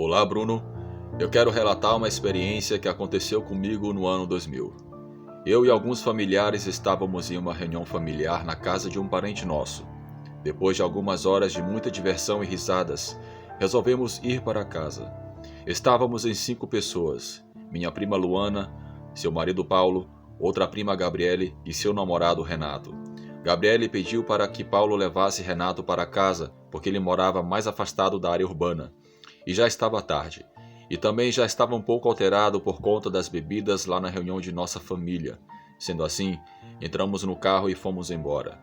Olá, Bruno. Eu quero relatar uma experiência que aconteceu comigo no ano 2000. Eu e alguns familiares estávamos em uma reunião familiar na casa de um parente nosso. Depois de algumas horas de muita diversão e risadas, resolvemos ir para casa. Estávamos em 5 pessoas: minha prima Luana, seu marido Paulo, outra prima Gabriele e seu namorado Renato. Gabriele pediu para que Paulo levasse Renato para casa, porque ele morava mais afastado da área urbana. E já estava tarde. E também já estava um pouco alterado por conta das bebidas lá na reunião de nossa família. Sendo assim, entramos no carro e fomos embora.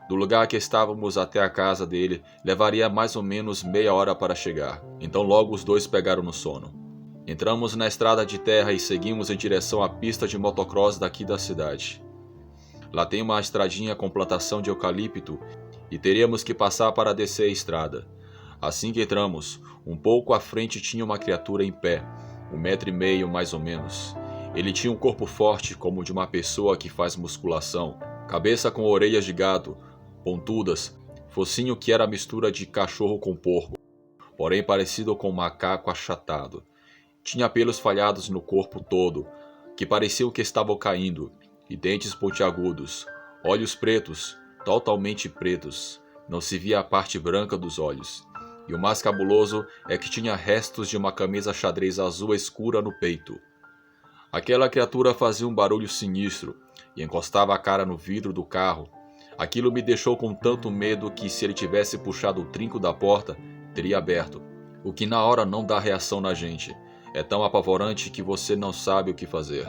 Do lugar que estávamos até a casa dele, levaria mais ou menos meia hora para chegar. Então logo os dois pegaram no sono. Entramos na estrada de terra e seguimos em direção à pista de motocross daqui da cidade. Lá tem uma estradinha com plantação de eucalipto e teríamos que passar para descer a estrada. Assim que entramos, um pouco à frente tinha uma criatura em pé, 1,5 m mais ou menos. Ele tinha um corpo forte como o de uma pessoa que faz musculação, cabeça com orelhas de gato, pontudas, focinho que era mistura de cachorro com porco, porém parecido com um macaco achatado. Tinha pelos falhados no corpo todo, que pareciam que estavam caindo, e dentes pontiagudos, olhos pretos, totalmente pretos, não se via a parte branca dos olhos. E o mais cabuloso é que tinha restos de uma camisa xadrez azul escura no peito. Aquela criatura fazia um barulho sinistro e encostava a cara no vidro do carro. Aquilo me deixou com tanto medo que, se ele tivesse puxado o trinco da porta, teria aberto, o que na hora não dá reação na gente. É tão apavorante que você não sabe o que fazer.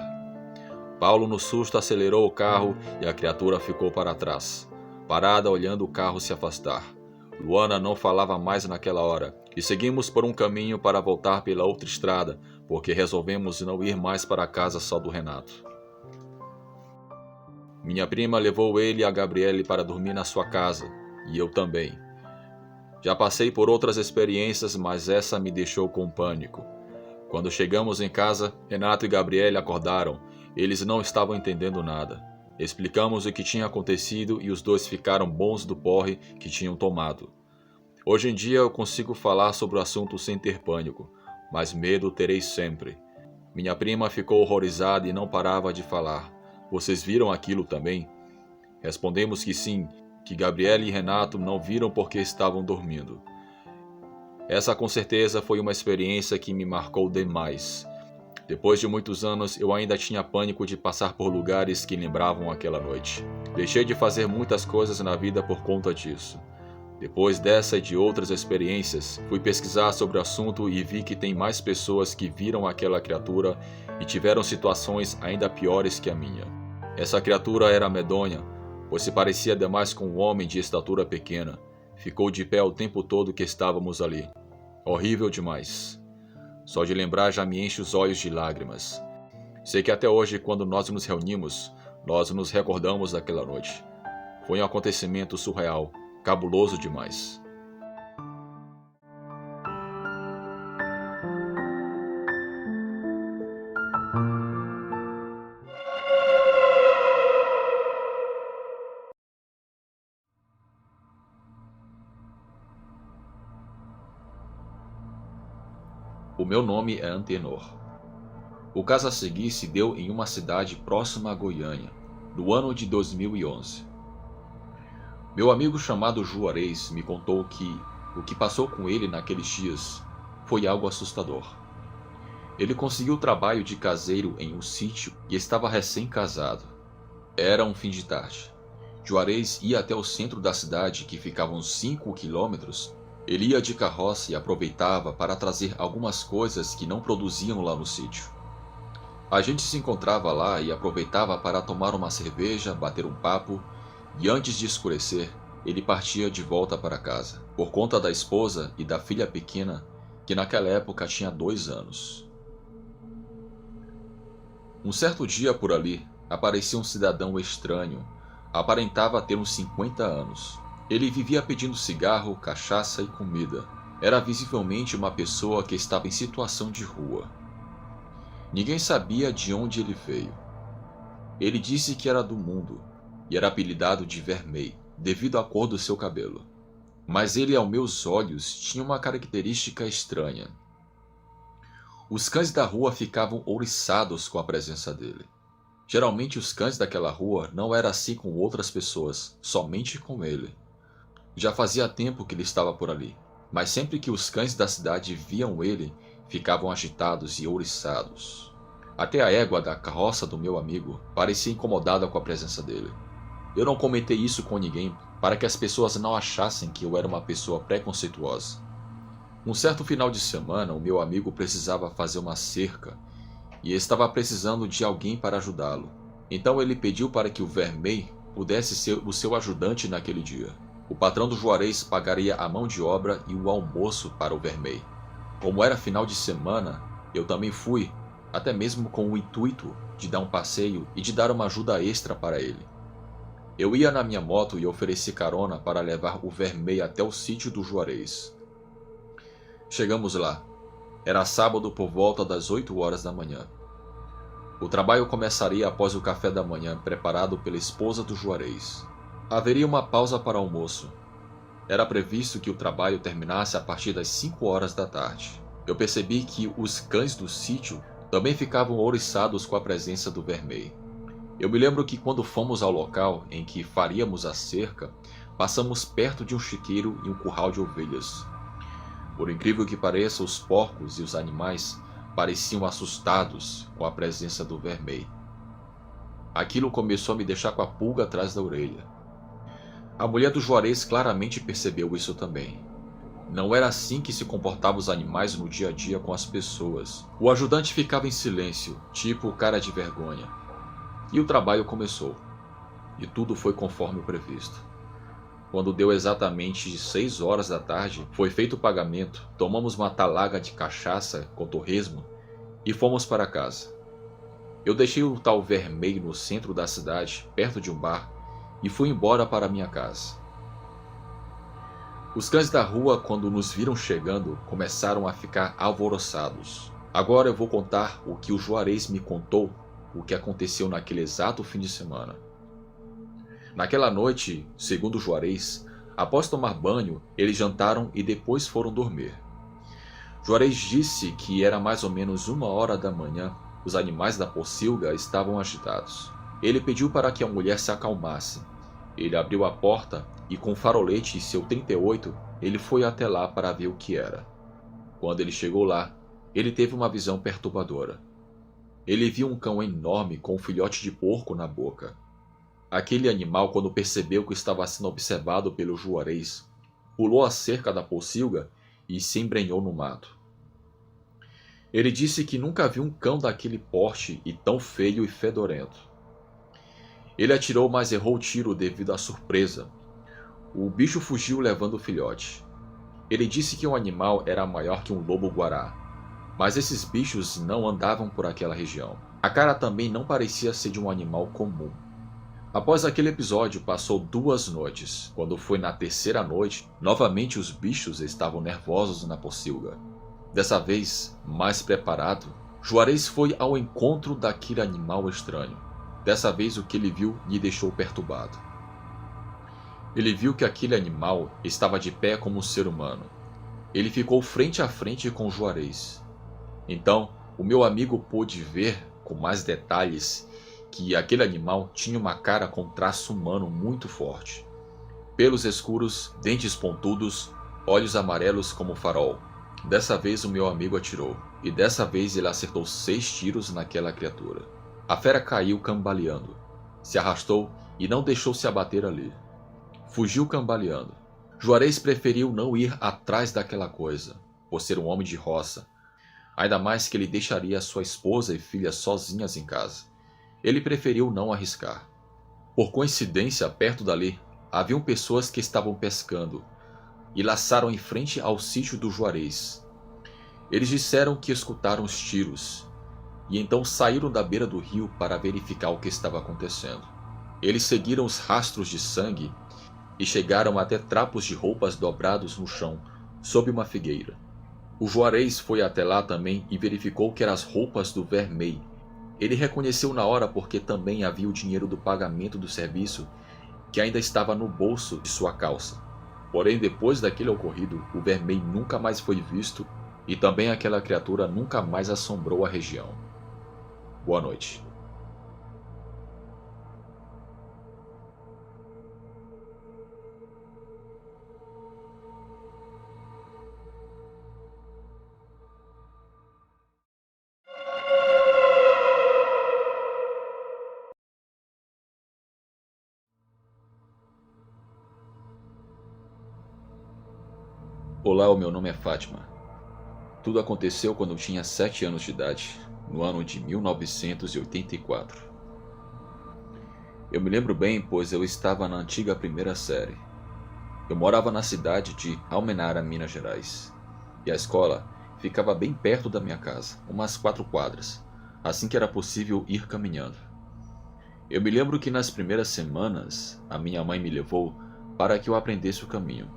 Paulo, no susto, acelerou o carro e a criatura ficou para trás, parada olhando o carro se afastar. Luana não falava mais naquela hora, e seguimos por um caminho para voltar pela outra estrada, porque resolvemos não ir mais para a casa só do Renato. Minha prima levou ele e a Gabriele para dormir na sua casa, e eu também. Já passei por outras experiências, mas essa me deixou com pânico. Quando chegamos em casa, Renato e Gabriele acordaram. Eles não estavam entendendo nada. Explicamos o que tinha acontecido e os dois ficaram bons do porre que tinham tomado. Hoje em dia eu consigo falar sobre o assunto sem ter pânico, mas medo terei sempre. Minha prima ficou horrorizada e não parava de falar. Vocês viram aquilo também? Respondemos que sim, que Gabriele e Renato não viram porque estavam dormindo. Essa com certeza foi uma experiência que me marcou demais. Depois de muitos anos, eu ainda tinha pânico de passar por lugares que lembravam aquela noite. Deixei de fazer muitas coisas na vida por conta disso. Depois dessa e de outras experiências, fui pesquisar sobre o assunto e vi que tem mais pessoas que viram aquela criatura e tiveram situações ainda piores que a minha. Essa criatura era medonha, pois se parecia demais com um homem de estatura pequena. Ficou de pé o tempo todo que estávamos ali. Horrível demais. Só de lembrar já me enche os olhos de lágrimas. Sei que até hoje, quando nós nos reunimos, nós nos recordamos daquela noite. Foi um acontecimento surreal, cabuloso demais. O meu nome é Antenor. O caso a seguir se deu em uma cidade próxima a Goiânia, no ano de 2011. Meu amigo chamado Juarez me contou que o que passou com ele naqueles dias foi algo assustador. Ele conseguiu trabalho de caseiro em um sítio e estava recém-casado. Era um fim de tarde. Juarez ia até o centro da cidade, que ficava uns 5 quilômetros. Ele ia de carroça e aproveitava para trazer algumas coisas que não produziam lá no sítio. A gente se encontrava lá e aproveitava para tomar uma cerveja, bater um papo, e antes de escurecer, ele partia de volta para casa, por conta da esposa e da filha pequena, que naquela época tinha 2 anos. Um certo dia por ali, aparecia um cidadão estranho. Aparentava ter uns 50 anos. Ele vivia pedindo cigarro, cachaça e comida. Era visivelmente uma pessoa que estava em situação de rua. Ninguém sabia de onde ele veio. Ele disse que era do mundo e era apelidado de Vermelho, devido à cor do seu cabelo. Mas ele, aos meus olhos, tinha uma característica estranha. Os cães da rua ficavam ouriçados com a presença dele. Geralmente os cães daquela rua não eram assim com outras pessoas, somente com ele. Já fazia tempo que ele estava por ali, mas sempre que os cães da cidade viam ele, ficavam agitados e ouriçados. Até a égua da carroça do meu amigo parecia incomodada com a presença dele. Eu não comentei isso com ninguém para que as pessoas não achassem que eu era uma pessoa preconceituosa. Um certo final de semana, o meu amigo precisava fazer uma cerca e estava precisando de alguém para ajudá-lo. Então ele pediu para que o Vermey pudesse ser o seu ajudante naquele dia. O patrão do Juarez pagaria a mão de obra e o almoço para o Vermey. Como era final de semana, eu também fui, até mesmo com o intuito de dar um passeio e de dar uma ajuda extra para ele. Eu ia na minha moto e ofereci carona para levar o Vermey até o sítio do Juarez. Chegamos lá. Era sábado por volta das 8 horas da manhã. O trabalho começaria após o café da manhã preparado pela esposa do Juarez. Haveria uma pausa para almoço. Era previsto que o trabalho terminasse a partir das 5 horas da tarde. Eu percebi que os cães do sítio também ficavam ouriçados com a presença do Vermey. Eu me lembro que quando fomos ao local em que faríamos a cerca, passamos perto de um chiqueiro e um curral de ovelhas. Por incrível que pareça, os porcos e os animais pareciam assustados com a presença do Vermey. Aquilo começou a me deixar com a pulga atrás da orelha. A mulher do Juarez claramente percebeu isso também. Não era assim que se comportavam os animais no dia a dia com as pessoas. O ajudante ficava em silêncio, tipo cara de vergonha. E o trabalho começou. E tudo foi conforme o previsto. Quando deu exatamente 6 horas da tarde, foi feito o pagamento, tomamos uma talaga de cachaça com torresmo e fomos para casa. Eu deixei o tal Vermey no centro da cidade, perto de um bar, e fui embora para minha casa. Os cães da rua, quando nos viram chegando, começaram a ficar alvoroçados. Agora eu vou contar o que o Juarez me contou, o que aconteceu naquele exato fim de semana. Naquela noite, segundo o Juarez, após tomar banho, eles jantaram e depois foram dormir. Juarez disse que era mais ou menos 1 hora da manhã. Os animais da pocilga estavam agitados. Ele pediu para que a mulher se acalmasse. Ele abriu a porta e com o farolete e seu 38, ele foi até lá para ver o que era. Quando ele chegou lá, ele teve uma visão perturbadora. Ele viu um cão enorme com um filhote de porco na boca. Aquele animal, quando percebeu que estava sendo observado pelo Juarez, pulou a cerca da pocilga e se embrenhou no mato. Ele disse que nunca viu um cão daquele porte e tão feio e fedorento. Ele atirou, mas errou o tiro devido à surpresa. O bicho fugiu levando o filhote. Ele disse que o animal era maior que um lobo-guará, mas esses bichos não andavam por aquela região. A cara também não parecia ser de um animal comum. Após aquele episódio, passou 2 noites. Quando foi na 3ª noite, novamente os bichos estavam nervosos na pocilga. Dessa vez, mais preparado, Juarez foi ao encontro daquele animal estranho. Dessa vez, o que ele viu lhe deixou perturbado. Ele viu que aquele animal estava de pé como um ser humano. Ele ficou frente a frente com Juarez. Então, o meu amigo pôde ver com mais detalhes que aquele animal tinha uma cara com traço humano muito forte. Pelos escuros, dentes pontudos, olhos amarelos como farol. Dessa vez o meu amigo atirou, e dessa vez ele acertou 6 tiros naquela criatura. A fera caiu cambaleando, se arrastou e não deixou se abater ali. Fugiu cambaleando. Juarez preferiu não ir atrás daquela coisa, por ser um homem de roça. Ainda mais que ele deixaria sua esposa e filha sozinhas em casa. Ele preferiu não arriscar. Por coincidência, perto dali, haviam pessoas que estavam pescando e laçaram em frente ao sítio do Juarez. Eles disseram que escutaram os tiros e então saíram da beira do rio para verificar o que estava acontecendo. Eles seguiram os rastros de sangue e chegaram até trapos de roupas dobrados no chão, sob uma figueira. O Juarez foi até lá também e verificou que eram as roupas do Vermey. Ele reconheceu na hora porque também havia o dinheiro do pagamento do serviço que ainda estava no bolso de sua calça. Porém, depois daquele ocorrido, o Vermey nunca mais foi visto E também aquela criatura nunca mais assombrou a região. Boa noite. Olá, o meu nome é Fátima. Tudo aconteceu quando eu tinha 7 anos de idade, no ano de 1984. Eu me lembro bem, pois eu estava na antiga primeira série. Eu morava na cidade de Almenara, Minas Gerais, e a escola ficava bem perto da minha casa, umas 4 quadras, assim que era possível ir caminhando. Eu me lembro que nas primeiras semanas a minha mãe me levou para que eu aprendesse o caminho,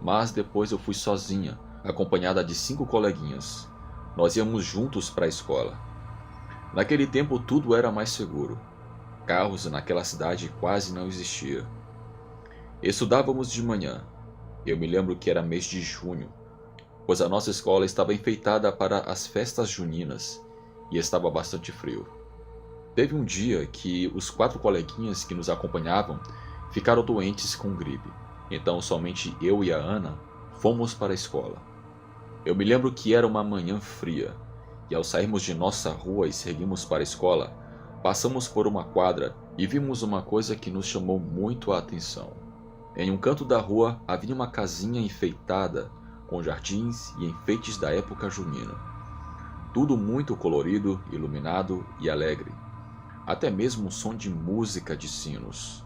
mas depois eu fui sozinha, acompanhada de 5 coleguinhas. Nós íamos juntos para a escola. Naquele tempo tudo era mais seguro. Carros naquela cidade quase não existiam. Estudávamos de manhã. Eu me lembro que era mês de junho, pois a nossa escola estava enfeitada para as festas juninas e estava bastante frio. Teve um dia que os 4 coleguinhas que nos acompanhavam ficaram doentes com gripe. Então somente eu e a Ana fomos para a escola. Eu me lembro que era uma manhã fria, e ao sairmos de nossa rua e seguimos para a escola, passamos por uma quadra e vimos uma coisa que nos chamou muito a atenção. Em um canto da rua havia uma casinha enfeitada com jardins e enfeites da época junina. Tudo muito colorido, iluminado e alegre. Até mesmo um som de música de sinos.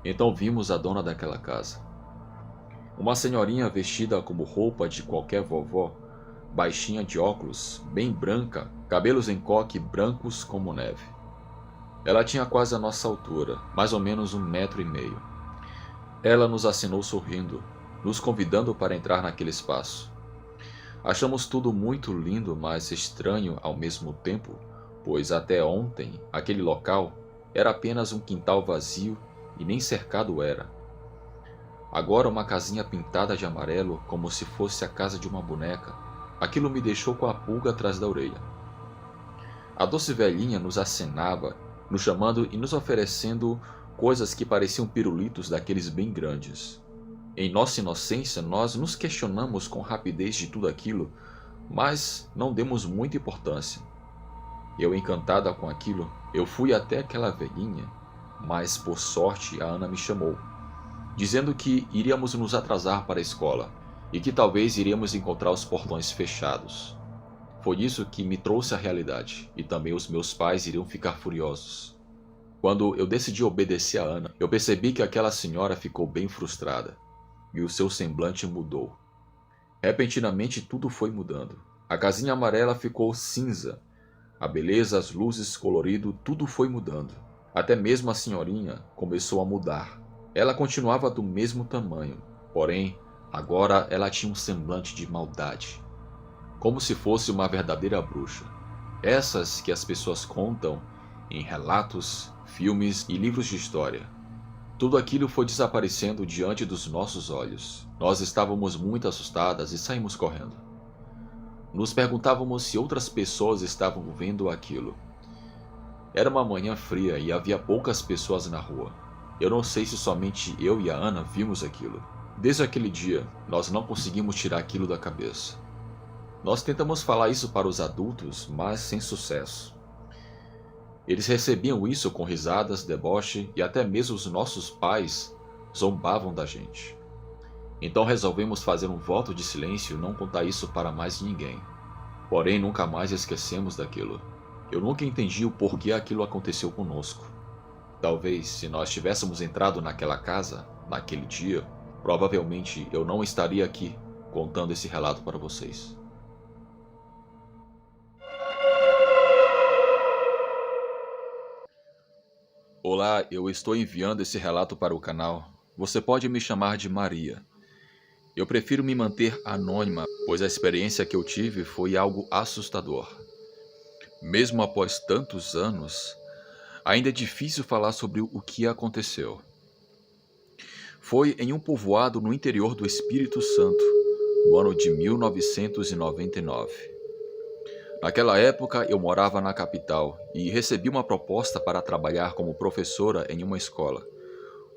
Então vimos a dona daquela casa. Uma senhorinha vestida como roupa de qualquer vovó, baixinha de óculos, bem branca, cabelos em coque brancos como neve. Ela tinha quase a nossa altura, mais ou menos 1,5 m. Ela nos acenou sorrindo, nos convidando para entrar naquele espaço. Achamos tudo muito lindo, mas estranho ao mesmo tempo, pois até ontem aquele local era apenas um quintal vazio e nem cercado era. Agora uma casinha pintada de amarelo como se fosse a casa de uma boneca. Aquilo me deixou com a pulga atrás da orelha. A doce velhinha nos acenava, nos chamando e nos oferecendo coisas que pareciam pirulitos daqueles bem grandes. Em nossa inocência, nós nos questionamos com rapidez de tudo aquilo, mas não demos muita importância. Eu, encantada com aquilo, eu fui até aquela velhinha, mas por sorte a Ana me chamou, dizendo que iríamos nos atrasar para a escola e que talvez iríamos encontrar os portões fechados. Foi isso que me trouxe à realidade, e também os meus pais iriam ficar furiosos. Quando eu decidi obedecer a Ana, eu percebi que aquela senhora ficou bem frustrada, e o seu semblante mudou. Repentinamente tudo foi mudando. A casinha amarela ficou cinza, a beleza, as luzes, colorido, tudo foi mudando. Até mesmo a senhorinha começou a mudar. Ela continuava do mesmo tamanho, porém, agora ela tinha um semblante de maldade, como se fosse uma verdadeira bruxa. Essas que as pessoas contam em relatos, filmes e livros de história. Tudo aquilo foi desaparecendo diante dos nossos olhos. Nós estávamos muito assustadas e saímos correndo. Nos perguntávamos se outras pessoas estavam vendo aquilo. Era uma manhã fria e havia poucas pessoas na rua. Eu não sei se somente eu e a Ana vimos aquilo. Desde aquele dia, nós não conseguimos tirar aquilo da cabeça. Nós tentamos falar isso para os adultos, mas sem sucesso. Eles recebiam isso com risadas, deboche e até mesmo os nossos pais zombavam da gente. Então resolvemos fazer um voto de silêncio e não contar isso para mais ninguém. Porém, nunca mais esquecemos daquilo. Eu nunca entendi o porquê aquilo aconteceu conosco. Talvez, se nós tivéssemos entrado naquela casa, naquele dia, provavelmente eu não estaria aqui contando esse relato para vocês. Olá, eu estou enviando esse relato para o canal. Você pode me chamar de Maria. Eu prefiro me manter anônima, pois a experiência que eu tive foi algo assustador. Mesmo após tantos anos, ainda é difícil falar sobre o que aconteceu. Foi em um povoado no interior do Espírito Santo. no ano de 1999. Naquela época eu morava na capital e recebi uma proposta para trabalhar como professora em uma escola.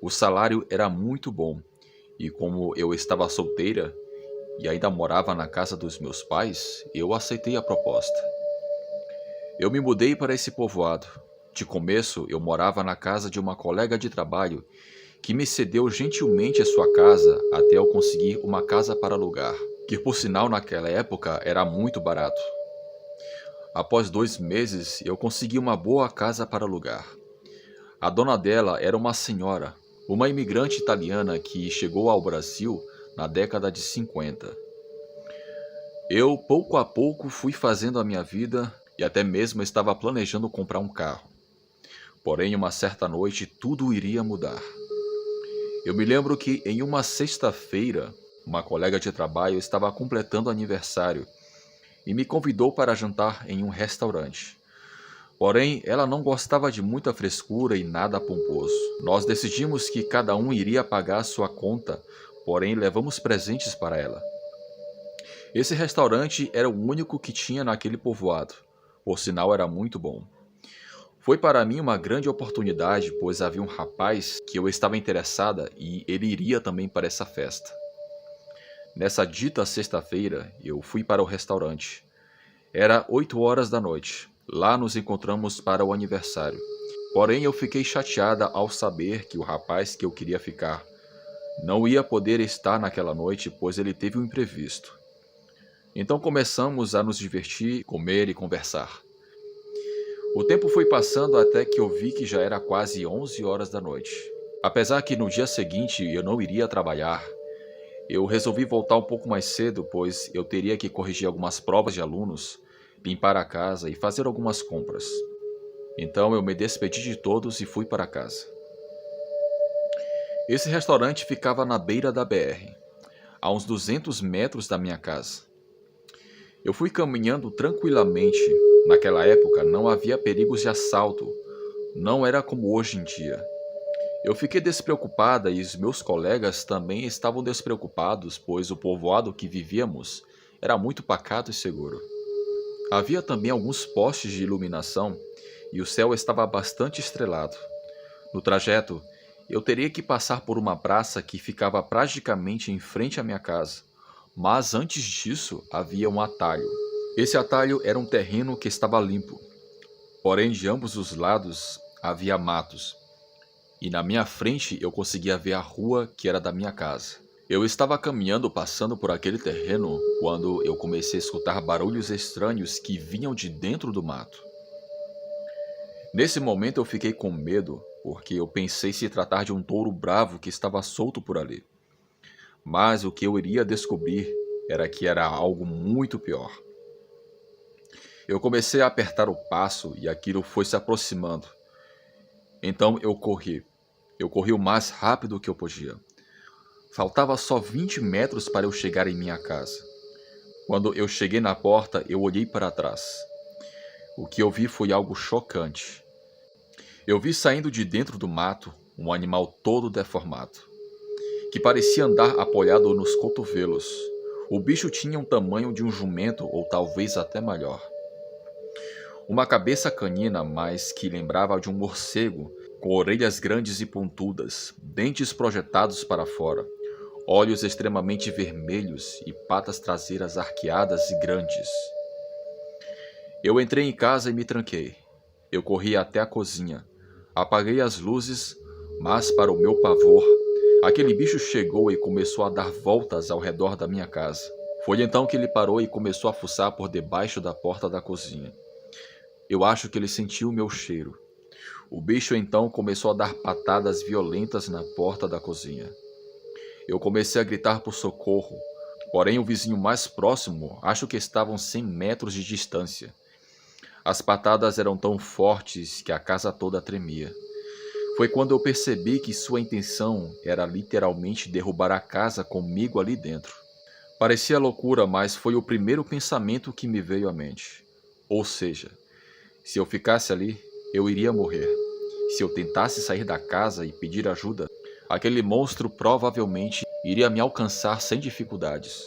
O salário era muito bom e como eu estava solteira e ainda morava na casa dos meus pais, eu aceitei a proposta. Eu me mudei para esse povoado. De começo, eu morava na casa de uma colega de trabalho que me cedeu gentilmente a sua casa até eu conseguir uma casa para alugar, que por sinal naquela época era muito barato. Após 2 meses, eu consegui uma boa casa para alugar. A dona dela era uma senhora, uma imigrante italiana que chegou ao Brasil na década de 50. Eu, pouco a pouco, fui fazendo a minha vida e até mesmo estava planejando comprar um carro. Porém, uma certa noite, tudo iria mudar. Eu me lembro que em uma sexta-feira, uma colega de trabalho estava completando aniversário e me convidou para jantar em um restaurante. Porém, ela não gostava de muita frescura e nada pomposo. Nós decidimos que cada um iria pagar sua conta, porém levamos presentes para ela. Esse restaurante era o único que tinha naquele povoado, por sinal era muito bom. Foi para mim uma grande oportunidade, pois havia um rapaz que eu estava interessada e ele iria também para essa festa. Nessa dita sexta-feira, eu fui para o restaurante. Era 8 horas da noite. Lá nos encontramos para o aniversário. Porém, eu fiquei chateada ao saber que o rapaz que eu queria ficar não ia poder estar naquela noite, pois ele teve um imprevisto. Então começamos a nos divertir, comer e conversar. O tempo foi passando até que eu vi que já era quase 11 horas da noite. Apesar que no dia seguinte eu não iria trabalhar, eu resolvi voltar um pouco mais cedo, pois eu teria que corrigir algumas provas de alunos, limpar a casa e fazer algumas compras. Então eu me despedi de todos e fui para casa. Esse restaurante ficava na beira da BR, a uns 200 metros da minha casa. Eu fui caminhando tranquilamente. Naquela época não havia perigos de assalto, não era como hoje em dia. Eu fiquei despreocupada e os meus colegas também estavam despreocupados, pois o povoado que vivíamos era muito pacato e seguro. Havia também alguns postes de iluminação e o céu estava bastante estrelado. No trajeto, eu teria que passar por uma praça que ficava praticamente em frente à minha casa, mas antes disso havia um atalho. Esse atalho era um terreno que estava limpo, porém de ambos os lados havia matos, e na minha frente eu conseguia ver a rua que era da minha casa. Eu estava caminhando passando por aquele terreno quando eu comecei a escutar barulhos estranhos que vinham de dentro do mato. Nesse momento eu fiquei com medo, porque eu pensei se tratar de um touro bravo que estava solto por ali. Mas o que eu iria descobrir era que era algo muito pior. Eu comecei a apertar o passo e aquilo foi se aproximando. Então eu corri. Eu corri o mais rápido que eu podia. Faltava só 20 metros para eu chegar em minha casa. Quando eu cheguei na porta, eu olhei para trás. O que eu vi foi algo chocante. Eu vi saindo de dentro do mato um animal todo deformado, que parecia andar apoiado nos cotovelos. O bicho tinha o tamanho de um jumento ou talvez até maior. Uma cabeça canina, mas que lembrava de um morcego, com orelhas grandes e pontudas, dentes projetados para fora, olhos extremamente vermelhos e patas traseiras arqueadas e grandes. Eu entrei em casa e me tranquei. Eu corri até a cozinha, apaguei as luzes, mas para o meu pavor, aquele bicho chegou e começou a dar voltas ao redor da minha casa. Foi então que ele parou e começou a fuçar por debaixo da porta da cozinha. Eu acho que ele sentiu o meu cheiro. O bicho então começou a dar patadas violentas na porta da cozinha. Eu comecei a gritar por socorro, porém o vizinho mais próximo acho que estavam 100 metros de distância. As patadas eram tão fortes que a casa toda tremia. Foi quando eu percebi que sua intenção era literalmente derrubar a casa comigo ali dentro. Parecia loucura, mas foi o primeiro pensamento que me veio à mente. Ou seja, se eu ficasse ali, eu iria morrer. Se eu tentasse sair da casa e pedir ajuda, aquele monstro provavelmente iria me alcançar sem dificuldades.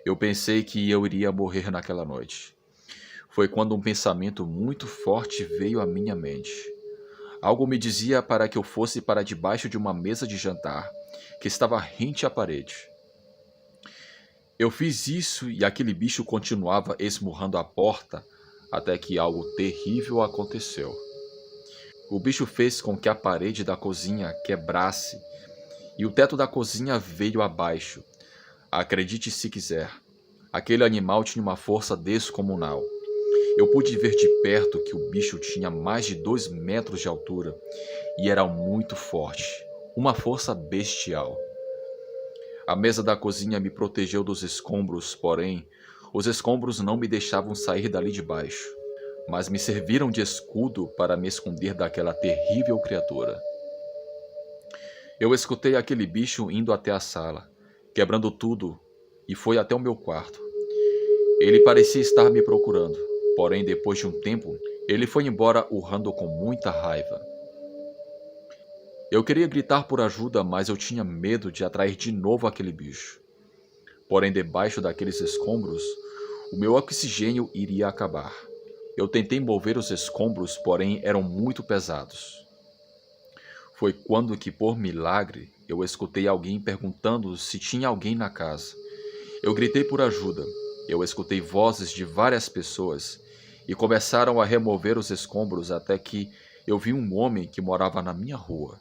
Eu pensei que eu iria morrer naquela noite. Foi quando um pensamento muito forte veio à minha mente. Algo me dizia para que eu fosse para debaixo de uma mesa de jantar, que estava rente à parede. Eu fiz isso e aquele bicho continuava esmurrando a porta até que algo terrível aconteceu. O bicho fez com que a parede da cozinha quebrasse e o teto da cozinha veio abaixo. Acredite se quiser, aquele animal tinha uma força descomunal. Eu pude ver de perto que o bicho tinha mais de 2 metros de altura e era muito forte, uma força bestial. A mesa da cozinha me protegeu dos escombros, porém, os escombros não me deixavam sair dali de baixo, mas me serviram de escudo para me esconder daquela terrível criatura. Eu escutei aquele bicho indo até a sala, quebrando tudo, e foi até o meu quarto. Ele parecia estar me procurando, porém, depois de um tempo, ele foi embora urrando com muita raiva. Eu queria gritar por ajuda, mas eu tinha medo de atrair de novo aquele bicho. Porém, debaixo daqueles escombros, o meu oxigênio iria acabar. Eu tentei mover os escombros, porém eram muito pesados. Foi quando que, por milagre, eu escutei alguém perguntando se tinha alguém na casa. Eu gritei por ajuda. Eu escutei vozes de várias pessoas e começaram a remover os escombros até que eu vi um homem que morava na minha rua.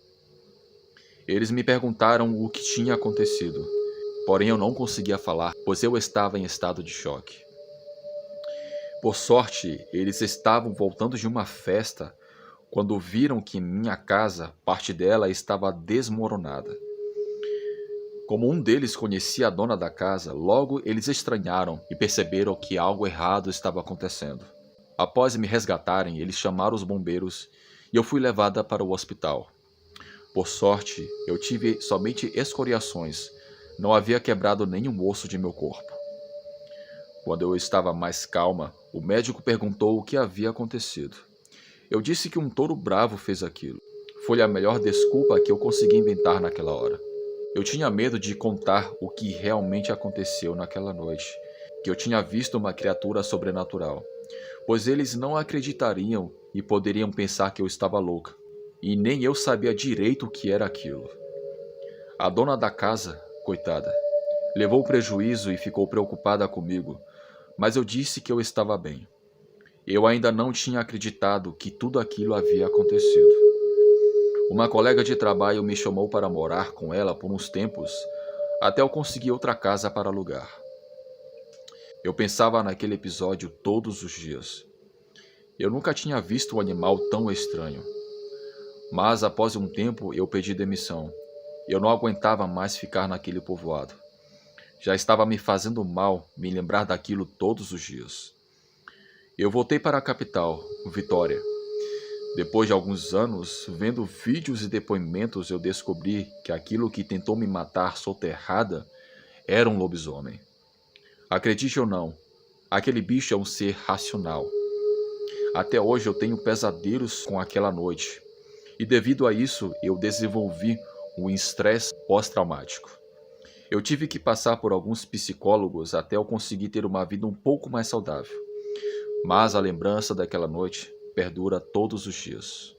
Eles me perguntaram o que tinha acontecido, porém eu não conseguia falar, pois eu estava em estado de choque. Por sorte, eles estavam voltando de uma festa quando viram que minha casa, parte dela, estava desmoronada. Como um deles conhecia a dona da casa, logo eles estranharam e perceberam que algo errado estava acontecendo. Após me resgatarem, eles chamaram os bombeiros e eu fui levada para o hospital. Por sorte, eu tive somente escoriações, não havia quebrado nenhum osso de meu corpo. Quando eu estava mais calma, o médico perguntou o que havia acontecido. Eu disse que um touro bravo fez aquilo. Foi a melhor desculpa que eu consegui inventar naquela hora. Eu tinha medo de contar o que realmente aconteceu naquela noite, que eu tinha visto uma criatura sobrenatural, pois eles não acreditariam e poderiam pensar que eu estava louca, e nem eu sabia direito o que era aquilo. A dona da casa, coitada, levou prejuízo e ficou preocupada comigo, mas eu disse que eu estava bem. Eu ainda não tinha acreditado que tudo aquilo havia acontecido. Uma colega de trabalho me chamou para morar com ela por uns tempos, até eu conseguir outra casa para alugar. Eu pensava naquele episódio todos os dias. Eu nunca tinha visto um animal tão estranho. Mas após um tempo eu pedi demissão. Eu não aguentava mais ficar naquele povoado. Já estava me fazendo mal me lembrar daquilo todos os dias. Eu voltei para a capital, Vitória. Depois de alguns anos, vendo vídeos e depoimentos, eu descobri que aquilo que tentou me matar soterrada era um lobisomem. Acredite ou não, aquele bicho é um ser racional. Até hoje eu tenho pesadelos com aquela noite, e devido a isso eu desenvolvi um estresse pós-traumático. Eu tive que passar por alguns psicólogos até eu conseguir ter uma vida um pouco mais saudável. Mas a lembrança daquela noite perdura todos os dias.